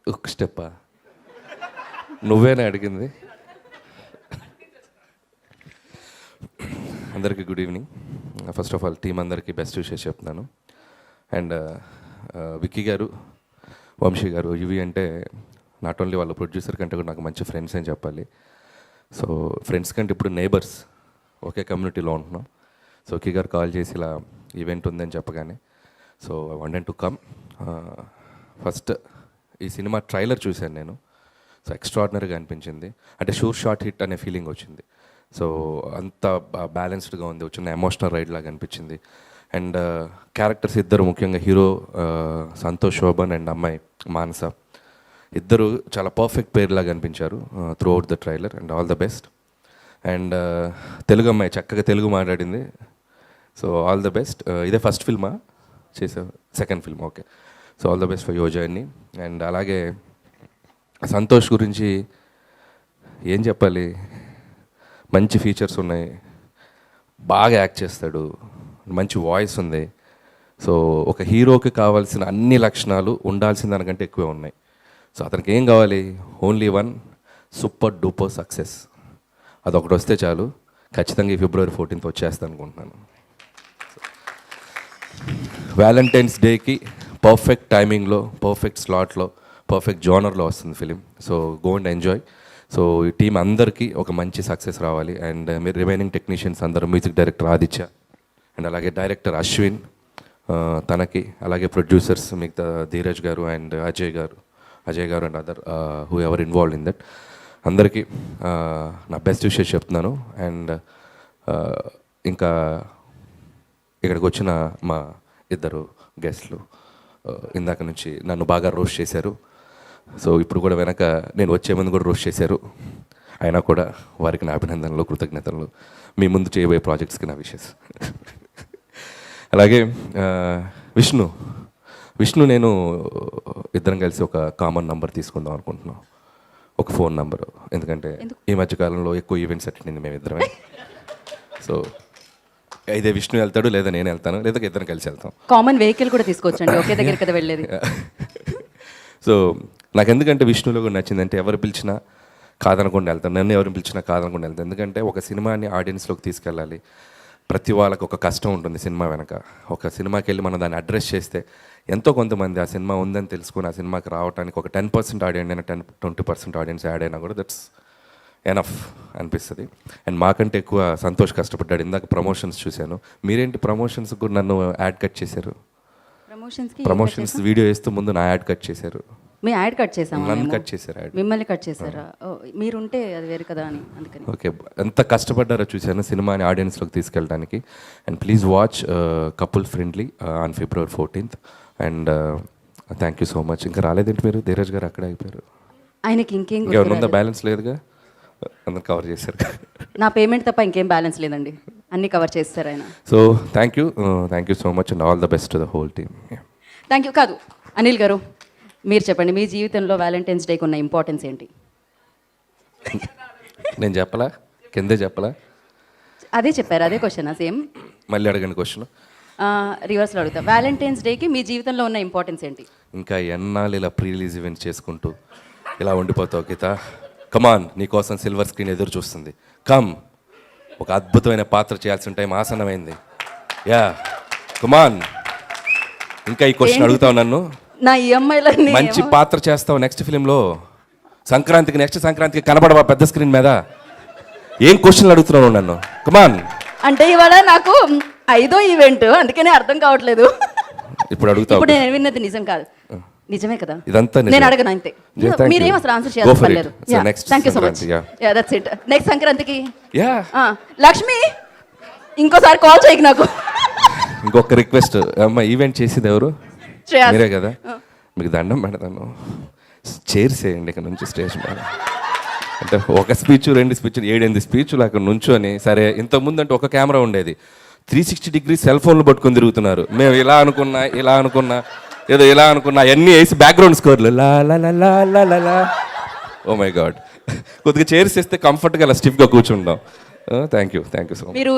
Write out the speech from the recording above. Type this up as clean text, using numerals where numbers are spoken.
ఒక స్టెప్పా? నువ్వేనా అడిగింది? అందరికీ good evening. First of all team అందరికీ బెస్ట్ విషెస్ చెప్తున్నాను. అండ్ విక్కీ గారు, వంశీ గారు, ఇవి అంటే నాట్ ఓన్లీ వాళ్ళ ప్రొడ్యూసర్ కంటే కూడా నాకు మంచి ఫ్రెండ్స్ అని చెప్పాలి. సో ఫ్రెండ్స్ కంటే ఇప్పుడు నేబర్స్, ఒకే కమ్యూనిటీలో ఉంటున్నాం. సో విక్కీ గారు కాల్ చేసి ఇలా ఈవెంట్ ఉందని చెప్పగానే so I wanted to come. First ఈ సినిమా ట్రైలర్ చూశాను నేను. సో ఎక్స్ట్రాడినరీగా అనిపించింది. అంటే షార్ట్ హిట్ అనే ఫీలింగ్ వచ్చింది. సో అంత బ్యాలెన్స్డ్గా ఉంది, వచ్చిన ఎమోషనల్ రైడ్ లాగా అనిపించింది. అండ్ క్యారెక్టర్స్ ఇద్దరు, ముఖ్యంగా హీరో సంతోష్ శోభన్ అండ్ అమ్మాయి మానస, ఇద్దరు చాలా పర్ఫెక్ట్ పేర్ లాగా అనిపించారు throughout the trailer. And all the best. And Telugu అమ్మాయి చక్కగా తెలుగు మాట్లాడింది. So all the best. ఇదే ఫస్ట్ ఫిల్మా చేసా? Second film, okay. So all the best for your journey. And అలాగే సంతోష్ గురించి ఏం చెప్పాలి, మంచి ఫీచర్స్ ఉన్నాయి, బాగా యాక్ట్ చేస్తాడు, మంచి వాయిస్ ఉంది. సో ఒక హీరోకి కావాల్సిన అన్ని లక్షణాలు ఉండాల్సిన దానికంటే ఎక్కువే ఉన్నాయి. సో అతనికి ఏం కావాలి? Only one super duper success. అదొకటి వస్తే చాలు. ఖచ్చితంగా ఈ February 14th వచ్చేస్తాను అనుకుంటున్నాను. వ్యాలంటైన్స్ డేకి పర్ఫెక్ట్ టైమింగ్లో, పర్ఫెక్ట్ స్లాట్లో, పర్ఫెక్ట్ జోనర్లో వస్తుంది film. So go and enjoy. So ఈ టీం అందరికీ ఒక మంచి సక్సెస్ రావాలి. అండ్ మీరు రిమైనింగ్ టెక్నీషియన్స్ అందరూ, మ్యూజిక్ డైరెక్టర్ ఆదిత్య, అండ్ అలాగే డైరెక్టర్ అశ్విన్, తనకి, అలాగే ప్రొడ్యూసర్స్ మిగతా ధీరజ్ గారు అండ్ అజయ్ గారు and other who ever involve in that, అందరికీ నా బెస్ట్ విషెస్ చెప్తున్నాను. అండ్ ఇంకా ఇక్కడికి వచ్చిన మా ఇద్దరు గెస్ట్లు ఇందాక నుంచి నన్ను బాగా రోస్ట్ చేశారు. సో ఇప్పుడు కూడా వెనక నేను వచ్చే ముందు కూడా రోస్ట్ చేశారు. అయినా కూడా వారికి నా అభినందనలు, కృతజ్ఞతలు. మీ ముందు చేయబోయే ప్రాజెక్ట్స్కి నా విషెస్. అలాగే విష్ణు నేను ఇద్దరం కలిసి ఒక కామన్ నంబర్ తీసుకుందాం అనుకుంటున్నాం, ఒక ఫోన్ నంబరు. ఎందుకంటే ఈ మధ్యకాలంలో ఎక్కువ ఈవెంట్స్ అటెండ్ అయింది మేమిద్దరమే. సో ఇదే విష్ణు వెళ్తాడు, లేదా నేను వెళ్తాను, లేదా ఇద్దరం కలిసి వెళ్తాం. కామన్ వెహికల్ కూడా తీసుకోవచ్చండి, ఒకే దగ్గర కదా వెళ్ళేది. సో నాకు ఎందుకంటే విష్ణులో కూడా నచ్చిందంటే ఎవరు పిలిచినా కాదనకుండా వెళ్తాను, నన్ను ఎవరు పిలిచినా కాదనకుండా వెళ్తాను. ఎందుకంటే ఒక సినిమాని ఆడియన్స్లోకి తీసుకెళ్ళాలి. ప్రతి వాళ్ళకి ఒక కష్టం ఉంటుంది సినిమా వెనక. ఒక సినిమాకి వెళ్ళి మనం దాన్ని అడ్రస్ చేస్తే ఎంతో కొంతమంది ఆ సినిమా ఉందని తెలుసుకుని ఆ సినిమాకి రావడానికి ఒక 10% ఆడియన్స్ అయినా 20% ఆడియన్స్ యాడ్ అయినా కూడా దట్స్ ఎనఫ్ అనిపిస్తుంది. అండ్ మాకంటే ఎక్కువ సంతోష్ కష్టపడ్డాడు. ఇందాక ప్రమోషన్స్ చూశాను. మీరేంటి ప్రమోషన్స్ కూడా నన్ను యాడ్ కట్ చేశారు? ప్రమోషన్స్ వీడియో వేస్తూ ముందు నా యాడ్ కట్ చేశారు. మీ యాడ్ కట్ చేసాము, నన్ను కట్ చేశారు, యాడ్ మిమ్మల్ని కట్ చేశారా? మీరుంటే అది వేరు కదా అని అందుకని. ఓకే, ఎంత కష్టపడ్డారో చూశాను సినిమాని ఆడియన్స్లోకి తీసుకెళ్ళడానికి. And please watch couple friendly on February 14th. And thank you so much. ఇంకా రాలేదేంటి మీరు? ధీరజ్ గారు అక్కడే అయిపోయారు. ఆయనకి ఇంకేం ఉందా? బ్యాలెన్స్ లేదుగా, అందరు కవర్ చేశారు. నా పేమెంట్ తప్ప ఇంకేం బ్యాలెన్స్ లేదండి, అన్నీ కవర్ చేస్తారు ఆయన. So thank you so much and all the best to the whole team. Thank you. కాదు, అనిల్ గారు మీరు చెప్పండి, మీ జీవితంలో వ్యాలంటైన్స్ డేకి ఉన్న ఇంపార్టెన్స్ ఏంటి? నేను చెప్పలా? కిందే చెప్పలా? అదే చెప్పారు, అదే క్వశ్చనా? సేమ్ మళ్ళీ అడగండి క్వశ్చన్. రివర్స్లో అడుగుతా. వ్యాలంటైన్స్ డేకి మీ జీవితంలో ఉన్న ఇంపార్టెన్స్ ఏంటి? ఇంకా ఎన్నాళ్ళు ఇలా ప్రీ రిలీజ్ ఈవెంట్స్ చేసుకుంటూ ఇలా ఉండిపోతావు గీత? కమాన్, నీకోసం సిల్వర్ స్క్రీన్ ఎదురు చూస్తుంది. కమ్, ఒక అద్భుతమైన పాత్ర చేయాల్సిన టైం ఆసన్నమైంది. యా, కమాన్. ఇంకా ఈ క్వశ్చన్ అడుగుతావు నన్ను? నా ఈఎంఐలో మంచి పాత్ర చేస్తావు నెక్స్ట్ ఫిలింలో. నెక్స్ట్ సంక్రాంతికి కనబడవా పెద్ద స్క్రీన్ మీద? ఏం క్వశ్చన్లు అడుగుతున్నావు నన్ను? కమాన్. అంటే ఇవాళ నాకు 5వ ఈవెంట్, అందుకనే అర్థం కావట్లేదు. ఇప్పుడు అడుగుతావు. ఇప్పుడు నేను విన్నది నిజం కాదు, నిజమే కదా? ఇదంతా నేను అడగను అంతే. మీరేం అసలు ఆన్సర్ చేయాల్సిన పని లేదు. Thank you so much. That's it. Next సంక్రాంతికి లక్ష్మి ఇంకోసారి కాల్ చేయకు నాకు. ఇంకొక రిక్వెస్ట్ అమ్మ, ఈవెంట్ చేసేది ఎవరు? మీరే కదా? మీకు దండం పెడతాను, చైర్స్ వేయండి ఇక్కడ నుంచి స్టేజ్ మీద. అంటే ఒక స్పీచ్ 2 స్పీచ్ 7-8 స్పీచ్లు అక్కడ నుంచొని. సరే, ఇంతకుముందు అంటే ఒక కెమెరా ఉండేది, 360 degrees సెల్ ఫోన్లు పట్టుకొని తిరుగుతున్నారు. మేము ఇలా అనుకున్నా ఏదో ఇలా అనుకున్నా అన్నీ వేసి బ్యాక్గ్రౌండ్ స్కోర్లు లా లా లా లా లా లా. ఓ మై గాడ్, కొద్దిగా చైర్స్ వేస్తే కంఫర్ట్గా అలా స్టిఫ్గా కూర్చుంటాం. Thank you so much. మీరు